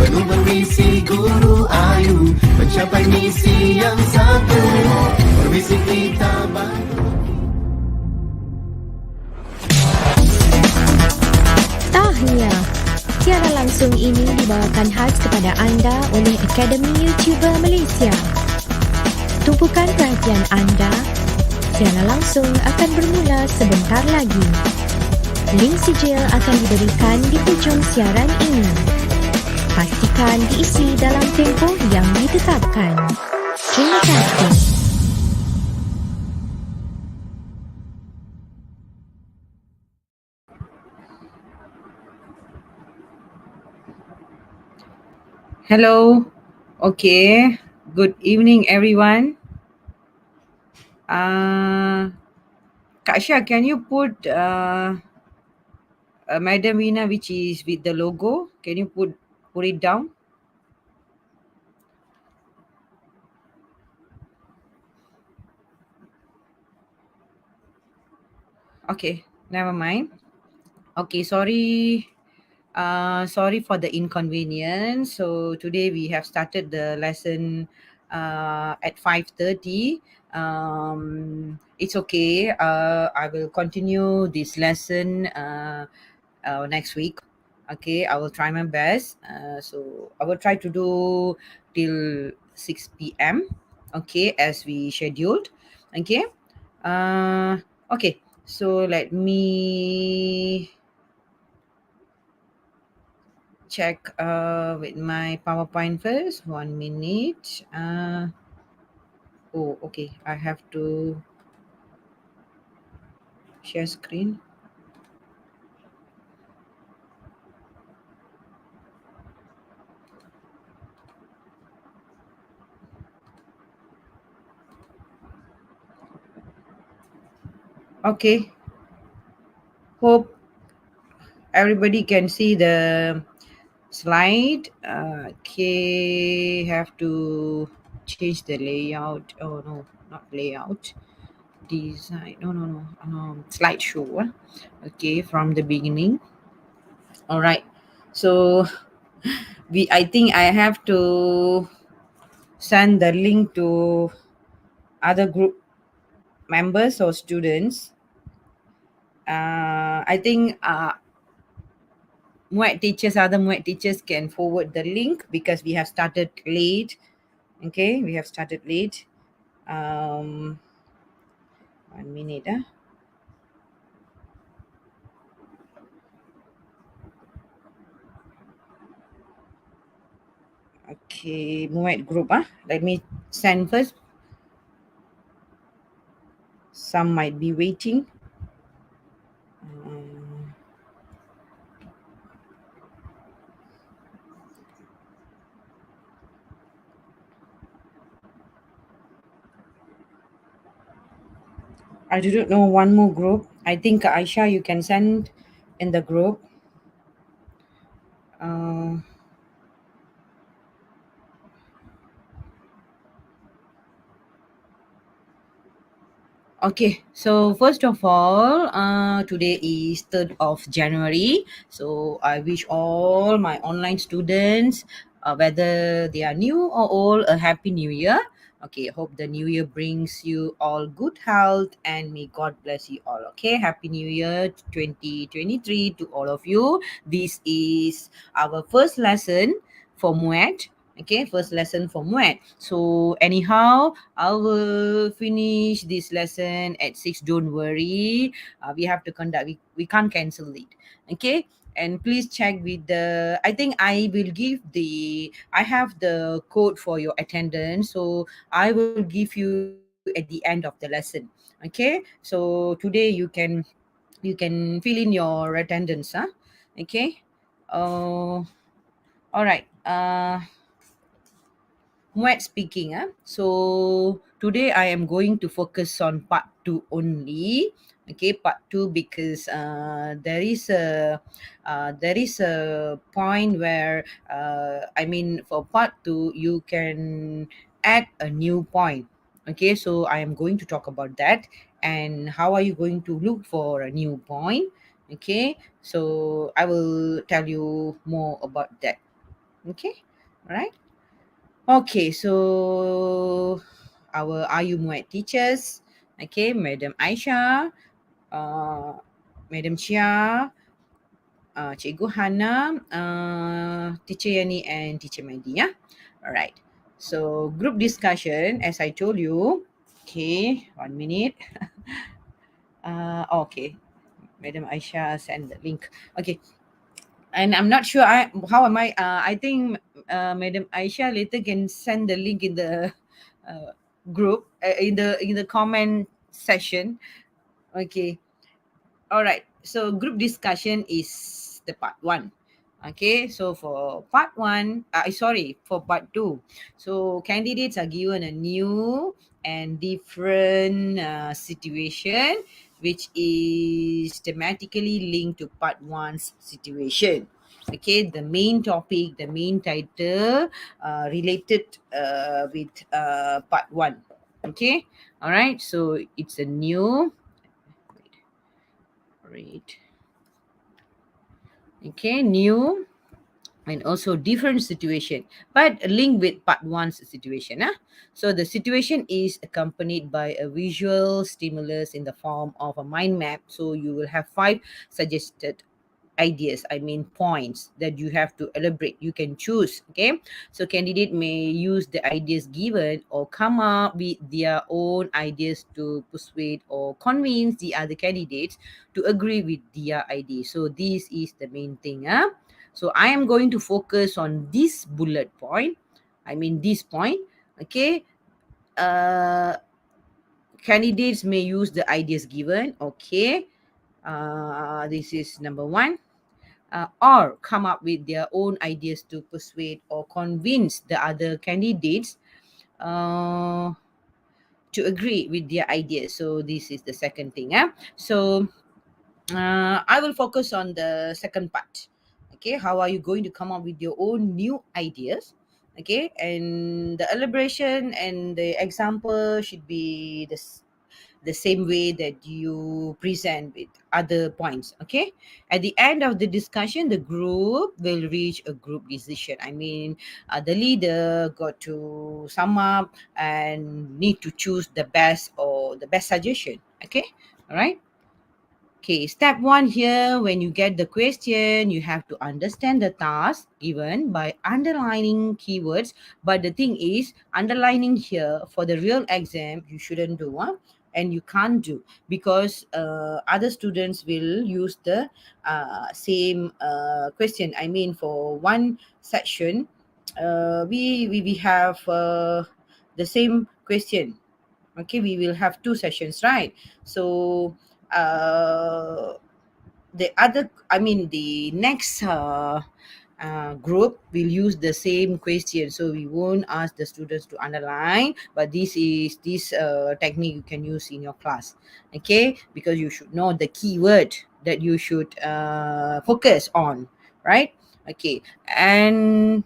penuh bermisi Guru AYU mencapai misi yang satu, permisi kita bantu. Tahniah. Siaran langsung ini dibawakan khas kepada anda oleh Akademi YouTuber Malaysia. Tumpukan perhatian anda. Siaran langsung akan bermula sebentar lagi. Link sijil akan diberikan di hujung siaran ini. Pastikan diisi dalam tempoh yang ditetapkan. Terima kasih. Hello. Okay. Good evening, everyone. Kak Syah, can you put Madam Vina, which is with the logo? Can you put it down? Okay, never mind. Okay, sorry for the inconvenience. So today we have started the lesson at 5:30. It's okay. I will continue this lesson next week. Okay, I will try my best. So I will try to do till 6 p.m. Okay, as we scheduled. Okay. Okay. So let me check with my PowerPoint first. 1 minute. Oh, okay. I have to share screen. Okay. Hope everybody can see the slide. Okay, have to change the layout. Oh no, not layout. Design. No. Slideshow. Okay, from the beginning. All right. So I think I have to send the link to other group members or students. I think other Muet teachers can forward the link because we have started late. Okay, we have started late. 1 minute. Okay, Muet group. Let me send first. Some might be waiting. I don't know one more group. I think Aisha, you can send in the group. Okay, so first of all, today is 3rd of January. So I wish all my online students, whether they are new or old, a happy new year. Okay, hope the new year brings you all good health and may God bless you all. Okay, happy new year 2023 to all of you. This is our first lesson for Muet. Okay, first lesson for Muet. So anyhow, I will finish this lesson at 6. Don't worry. We have to conduct. We can't cancel it. Okay. And please check with I think I will give I have the code for your attendance. So I will give you at the end of the lesson. Okay. So today you can fill in your attendance. Okay. All right. Muet speaking. So today I am going to focus on part 2 only. Okay, part 2 because there is a point where for part 2 you can add a new point. Okay, so I am going to talk about that and how are you going to look for a new point. Okay, so I will tell you more about that. Okay, all right. Okay, so our AYU Muet teachers, okay, Madam Aisha, uh, Madam Chia, Cikgu Hana, Teacher Yani and Teacher Mehdi, yeah? Alright. So group discussion, as I told you. Okay, 1 minute. Okay. Madam Aisha send the link. Okay. And I'm not sure how am I think Madam Aisha later can send the link in the uh, group in the comment section. Okay. All right. So group discussion is the part one. Okay. So for part one, for part two. So candidates are given a new and different situation, which is thematically linked to part one's situation. Okay, the main topic, the main title related with part one. Okay, all right. So it's a new. Wait. Okay, new and also different situation, but linked with part one's situation. So the situation is accompanied by a visual stimulus in the form of a mind map. So you will have 5 suggested ideas, points that you have to elaborate. You can choose. Okay, so candidate may use the ideas given or come up with their own ideas to persuade or convince the other candidates to agree with their idea. So this is the main thing. So I am going to focus on this bullet point, this point. Okay, uh candidates may use the ideas given. Okay, this is number one. Or come up with their own ideas to persuade or convince the other candidates uh, to agree with their ideas. So this is the second thing. So I will focus on the second part. Okay, how are you going to come up with your own new ideas? Okay, and the elaboration and the example should be the same way that you present with other points. Okay, at the end of the discussion, the group will reach a group decision. The leader got to sum up and need to choose the best or the best suggestion. Okay, all right. Okay, step one here, when you get the question, you have to understand the task given by underlining keywords. But the thing is, underlining here for the real exam, you shouldn't do, and you can't do, because other students will use the same question. For one section, we have the same question. Okay, we will have 2 sessions, right? So uh the next group will use the same question, so we won't ask the students to underline, but this technique you can use in your class. Okay, because you should know the keyword that you should focus on, right? Okay, and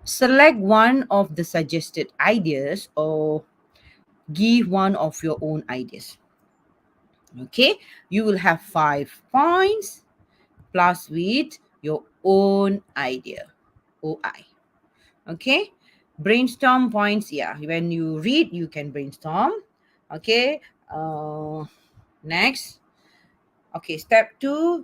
select one of the suggested ideas or give one of your own ideas. Okay, you will have 5 points plus with your own idea, OI. Okay, brainstorm points. Yeah, when you read, you can brainstorm. Okay, next. Okay, step 2,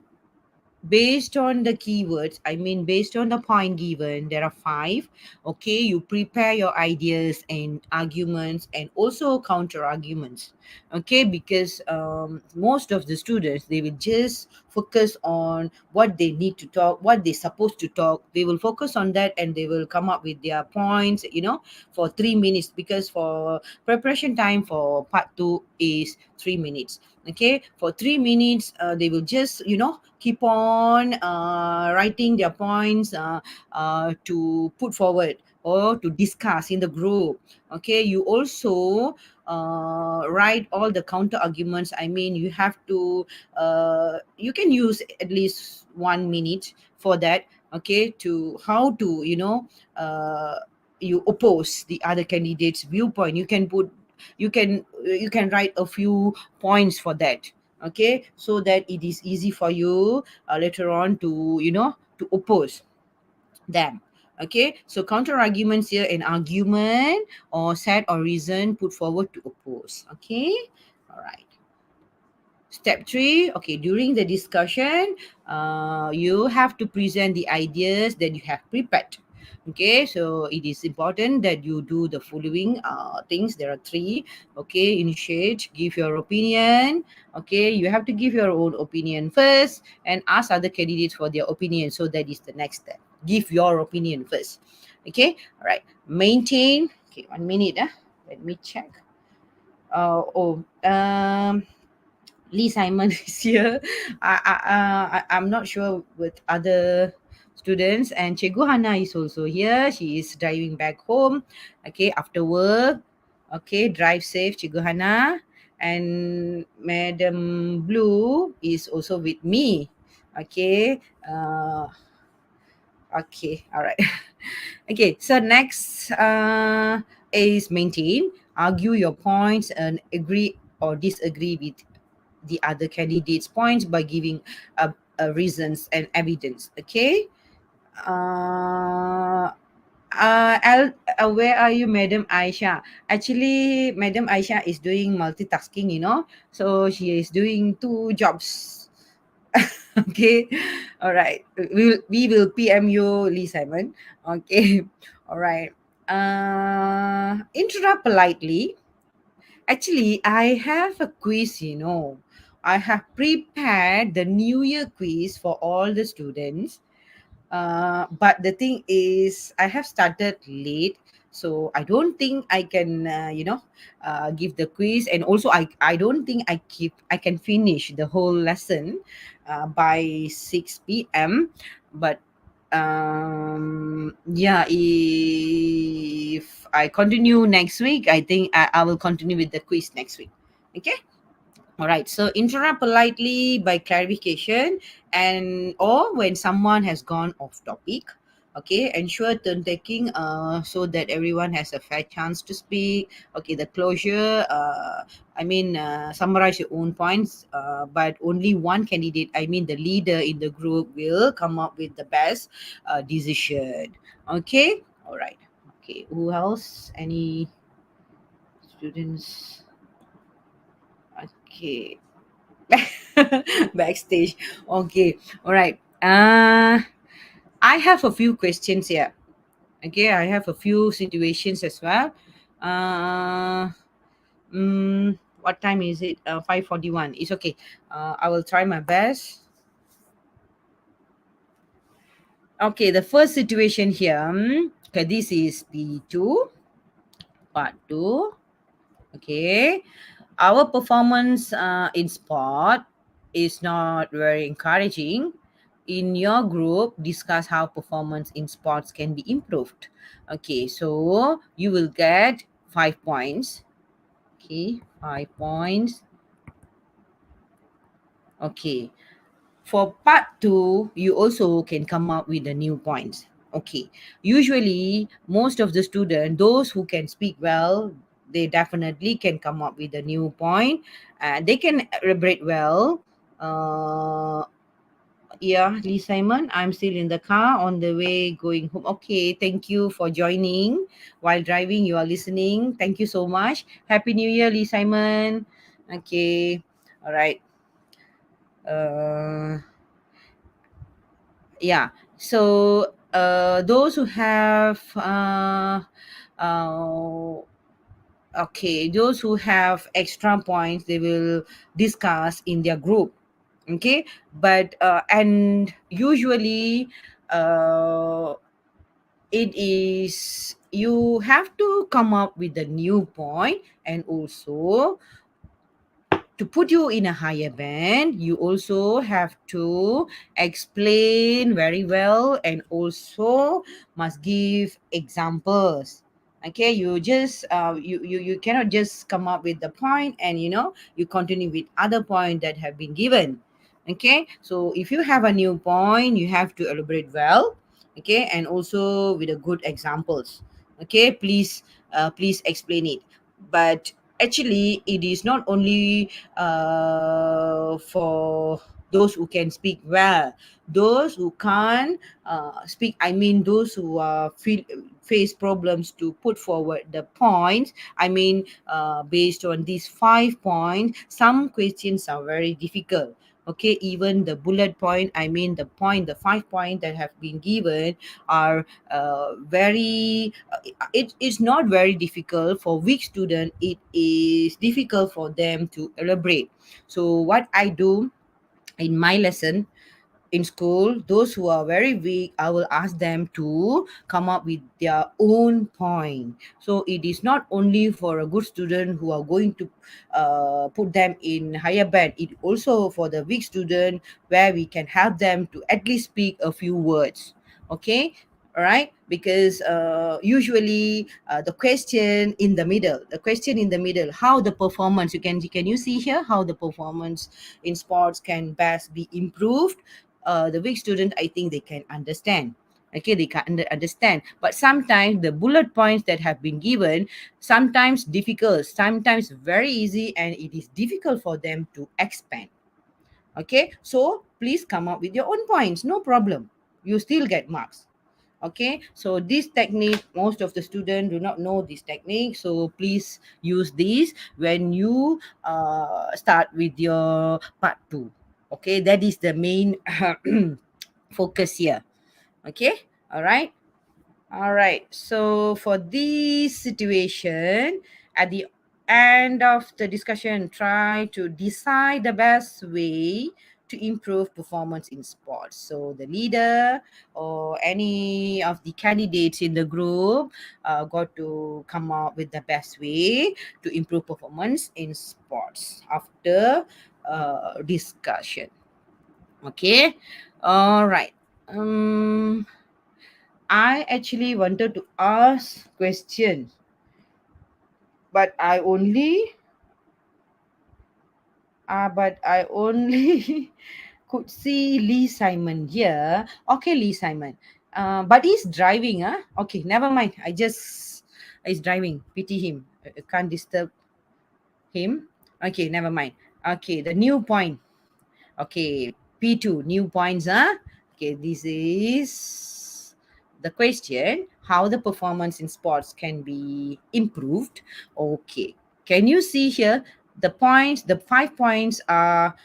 based on the keywords, based on the point given, there are 5. Okay, you prepare your ideas and arguments and also counter arguments. Okay, because most of the students, they will just focus on what they need to talk, what they're supposed to talk. They will focus on that and they will come up with their points, for 3 minutes, because for preparation time for part 2 is 3 minutes. Okay, for 3 minutes, they will just keep on writing their points to put forward or to discuss in the group. Okay, you also write all the counter arguments. You have to you can use at least 1 minute for that. Okay, to how to you oppose the other candidate's viewpoint. You can write a few points for that. Okay, so that it is easy for you later on to to oppose them. Okay, so counter arguments here, an argument or set or reason put forward to oppose. Okay, all right. Step 3, okay, during the discussion, you have to present the ideas that you have prepared. Okay, so it is important that you do the following things. There are 3. Okay, initiate, give your opinion. Okay, you have to give your own opinion first and ask other candidates for their opinion. So that is the next step. Give your opinion first. Okay, all right. Maintain. Okay, 1 minute. Let me check. Lee Simon is here. I'm not sure with other students, and Cikgu Hana is also here. She is driving back home. Okay, after work. Okay, drive safe, Cikgu Hana. And Madam Blue is also with me. Okay. Okay. All right. Okay. So next is maintain. Argue your points and agree or disagree with the other candidates' points by giving reasons and evidence. Okay. Where are you, Madam Aisha? Actually, Madam Aisha is doing multitasking, so she is doing 2 jobs. Okay, all right. We will PM you, Lee Simon. Okay, all right. Interrupt politely. Actually, I have a quiz, I have prepared the New Year quiz for all the students. But the thing is, I have started late. So I don't think I can, give the quiz. And also, I don't think I can finish the whole lesson by 6 p.m. But yeah, if I continue next week, I think I will continue with the quiz next week. Okay. All right. So interrupt politely by clarification and or when someone has gone off topic. Okay. Ensure turn taking so that everyone has a fair chance to speak. Okay. The closure. Summarize your own points. But only one candidate. I mean, the leader in the group will come up with the best decision. Okay. All right. Okay. Who else? Any students? Okay. Backstage. Okay. All right. I have a few questions here. Okay. I have a few situations as well. Uh, what time is it? 5:41. It's okay. I will try my best. Okay. The first situation here. Okay. This is P2, part 2. Okay. Our performance in sport is not very encouraging. In your group, discuss how performance in sports can be improved. Okay, so you will get 5 points. Okay, 5 points. Okay, for part 2, you also can come up with the new points. Okay, usually most of the students, those who can speak well, they definitely can come up with a new point. They can elaborate well. Yeah, Lee Simon, I'm still in the car on the way going home. Okay, thank you for joining. While driving, you are listening. Thank you so much. Happy New Year, Lee Simon. Okay, all right. Uh, yeah, so those who have uh, okay, those who have extra points, they will discuss in their group. Okay, but and usually uh, it is you have to come up with a new point, and also to put you in a higher band, you also have to explain very well and also must give examples. Okay, you just you cannot just come up with the point and you continue with other point that have been given. Okay, so if you have a new point, you have to elaborate well. Okay, and also with a good examples. Okay, please explain it. But actually, it is not only for those who can speak well. Those who can't speak, I mean those who face problems to put forward the points. I mean, based on these 5 points, some questions are very difficult. Okay, even the bullet point, I mean the 5 point that have been given are very it is not very difficult for weak student. It is difficult for them to elaborate. So what I do in my lesson in school, those who are very weak, I will ask them to come up with their own point. So it is not only for a good student who are going to put them in higher band. It also for the weak student, where we can help them to at least speak a few words. Okay, all right, because usually the question in the middle, how the performance, can you see here how the performance in sports can best be improved. The weak student, I think they can understand. Okay, they can understand. But sometimes the bullet points that have been given, sometimes difficult, sometimes very easy, and it is difficult for them to expand. Okay, so please come up with your own points. No problem. You still get marks. Okay, so this technique, most of the students do not know this technique, so please use this when you start with your part 2. Okay, that is the main focus here. Okay, all right. So for this situation, at the end of the discussion, try to decide the best way to improve performance in sports. So the leader or any of the candidates in the group got to come up with the best way to improve performance in sports after discussion. Okay. All right. I actually wanted to ask questions, but I only could see Lee Simon here. Okay, Lee Simon. But he's driving, huh? Okay, never mind. He's driving. Pity him. Can't disturb him. Okay, never mind. Okay, the new point. Okay, P2, new points, huh? Okay, this is the question, how the performance in sports can be improved. Okay, can you see here the points? The 5 points are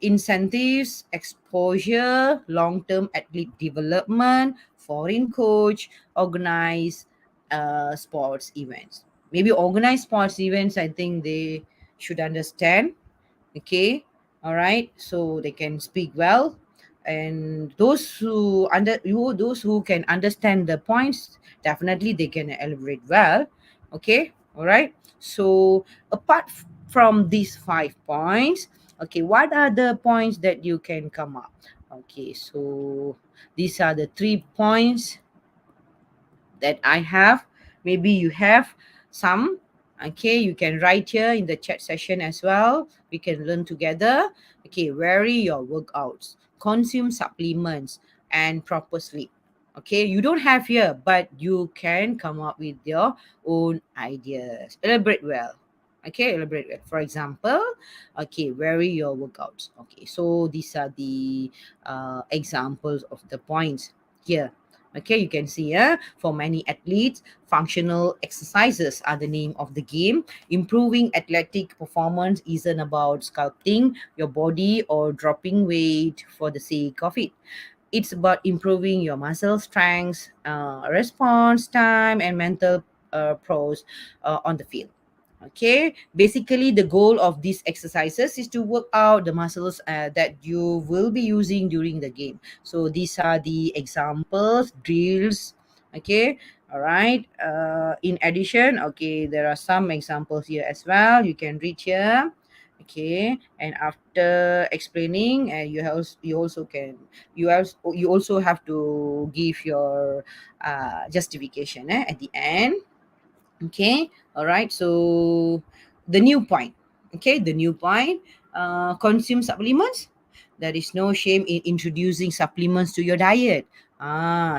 incentives, exposure, long-term athlete development, foreign coach, organize sports events. Maybe organize sports events, I think they should understand. Okay, all right, so they can speak well, and those who can understand the points, definitely they can elaborate well. Okay, all right, so apart from these 5 points, okay, what are the points that you can come up? Okay, so these are the 3 points that I have. Maybe you have some. Okay, you can write here in the chat session as well. We can learn together. Okay, vary your workouts, consume supplements, and proper sleep. Okay, you don't have here, but you can come up with your own ideas. Elaborate well. Okay, elaborate well. For example, okay, vary your workouts. Okay, so these are the examples of the points here. Okay, you can see for many athletes, functional exercises are the name of the game. Improving athletic performance isn't about sculpting your body or dropping weight for the sake of it. It's about improving your muscle strength, response time, and mental pros on the field. Okay, basically the goal of these exercises is to work out the muscles that you will be using during the game. So these are the examples, drills. Okay, all right. In addition, okay, there are some examples here as well. You can read here. Okay, and after explaining, you also have to give your justification at the end. Okay, all right, so the new point. Okay, the new point, consume supplements. There is no shame in introducing supplements to your diet.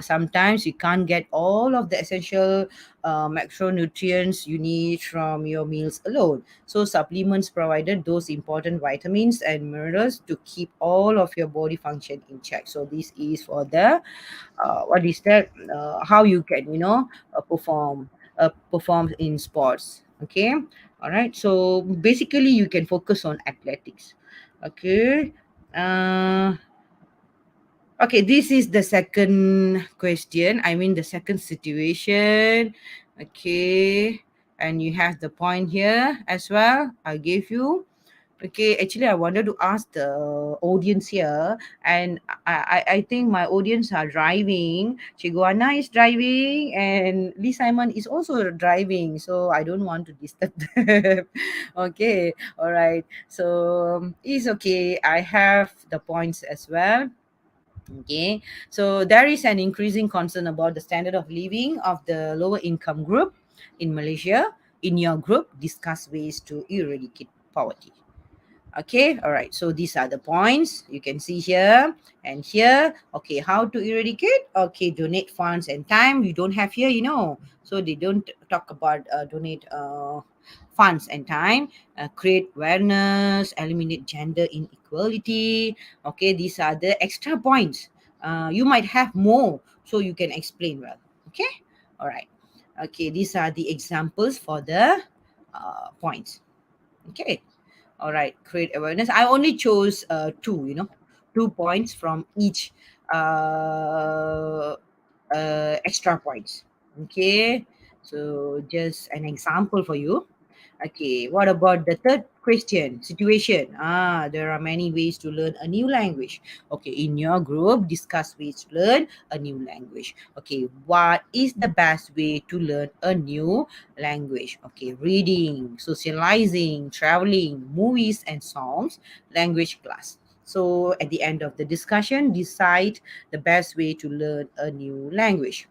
Sometimes you can't get all of the essential macronutrients you need from your meals alone. So supplements provided those important vitamins and minerals to keep all of your body function in check. So this is for the what is that? How you can perform in sports. Okay, all right. So basically, you can focus on athletics. Okay. Uh, Okay, this is the second question. I mean, the second situation. Okay, and you have the point here as well. I gave you. Okay, actually, I wanted to ask the audience here, and I think my audience are driving. Chiguana is driving, and Lee Simon is also driving, so I don't want to disturb them. Okay, all right. So it's okay. I have the points as well. Okay, so there is an increasing concern about the standard of living of the lower income group in Malaysia. In your group, discuss ways to eradicate poverty. Okay, all right. So these are the points you can see here and here. Okay, how to eradicate? Okay, donate funds and time. You don't have here, So they don't talk about donate funds and time. Create awareness, eliminate gender inequality. Okay, these are the extra points. You might have more, so you can explain well. Okay, all right. Okay, these are the examples for the points. Okay. All right, create awareness. I only chose two, 2 points from each uh, extra points. Okay, so just an example for you. Okay, what about the third question? Situation. There are many ways to learn a new language. Okay, in your group, discuss ways to learn a new language. Okay, what is the best way to learn a new language? Okay, reading, socializing, traveling, movies and songs, language class. So at the end of the discussion, decide the best way to learn a new language.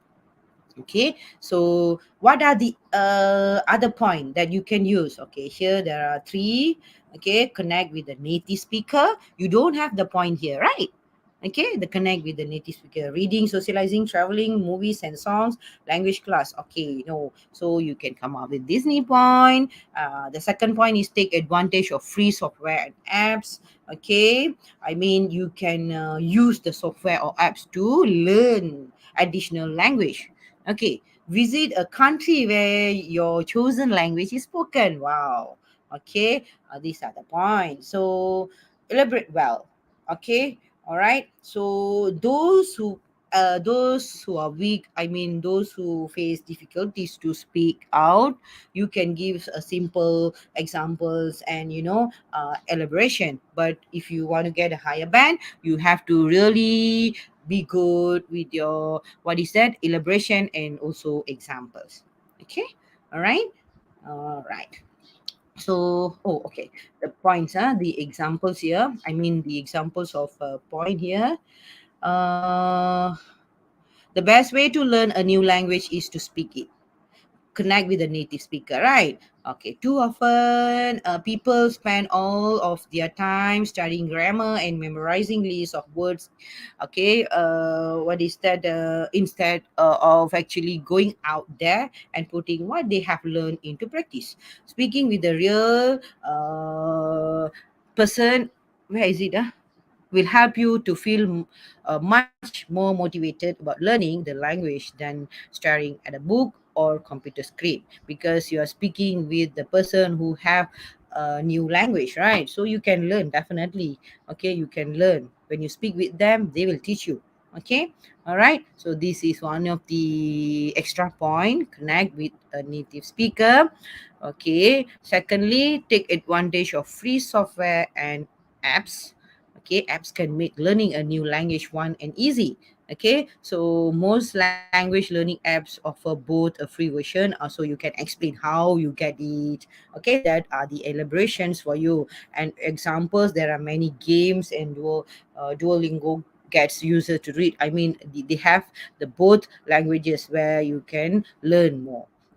Okay, so what are the other point that you can use? Okay, here there are three. Okay, connect with the native speaker. You don't have the point here, right? Okay, the connect with the native speaker, reading, socializing, traveling, movies and songs, language class. Okay, so you can come up with Disney point. The second point is take advantage of free software and apps. Okay, I mean you can use the software or apps to learn additional language. Okay, visit a country where your chosen language is spoken. Wow. Okay, these are the points. So elaborate well. Okay, all right. So those who are weak, I mean those who face difficulties to speak out, you can give a simple examples and elaboration. But if you want to get a higher band, you have to really be good with your what is that elaboration and also examples. Okay, all right, all right. So okay, the points, the examples here, I mean the examples of point here. uh the best way to learn a new language is to speak it. Connect with the native speaker, right? Okay, too often people spend all of their time studying grammar and memorizing lists of words. Okay, what is that? Instead of actually going out there and putting what they have learned into practice. Speaking with the real person, where is it? Will help you to feel much more motivated about learning the language than staring at a book or computer screen, because you are speaking with the person who have a new language, right? So you can learn definitely. Okay, you can learn when you speak with them, they will teach you. Okay, all right. So this is one of the extra point, connect with a native speaker. Okay, secondly, take advantage of free software and apps. Okay, apps can make learning a new language fun and easy. Okay, so most language learning apps offer both a free version, so you can explain how you get it. Okay, that are the elaborations for you and examples. There are many games and Duolingo gets user to read. I mean, they have the both languages where you can learn more.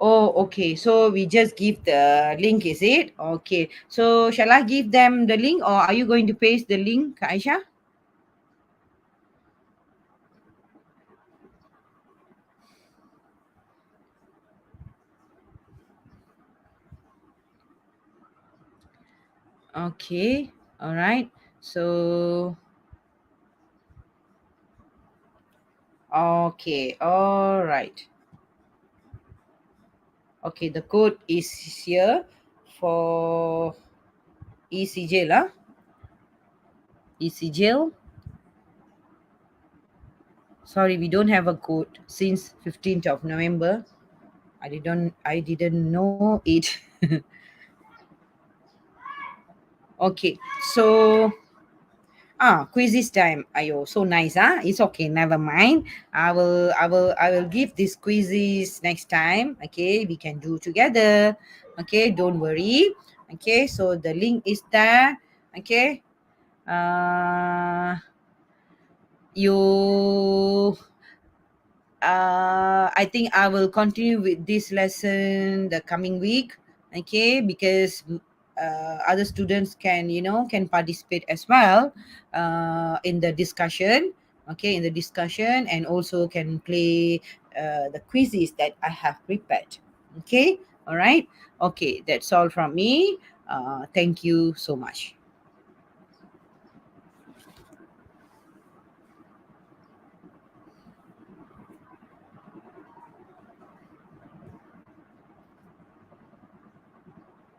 Oh, okay. So we just give the link, is it? Okay. So shall I give them the link, or are you going to paste the link, Aisha? Okay. All right. So okay. All right. Okay. The code is here for ECJ lah. ECJ. Sorry, we don't have a code since 15th of November. I didn't know it. Okay. So quizzes time. Ayo, so nice, huh? It's okay, never mind. I will give these quizzes next time. Okay, we can do together. Okay, don't worry. Okay, so the link is there. Okay. You I think I will continue with this lesson the coming week, okay, because other students can participate as well in the discussion, okay, in the discussion, and also can play the quizzes that I have prepared. Okay, all right, okay, that's all from me. Thank you so much.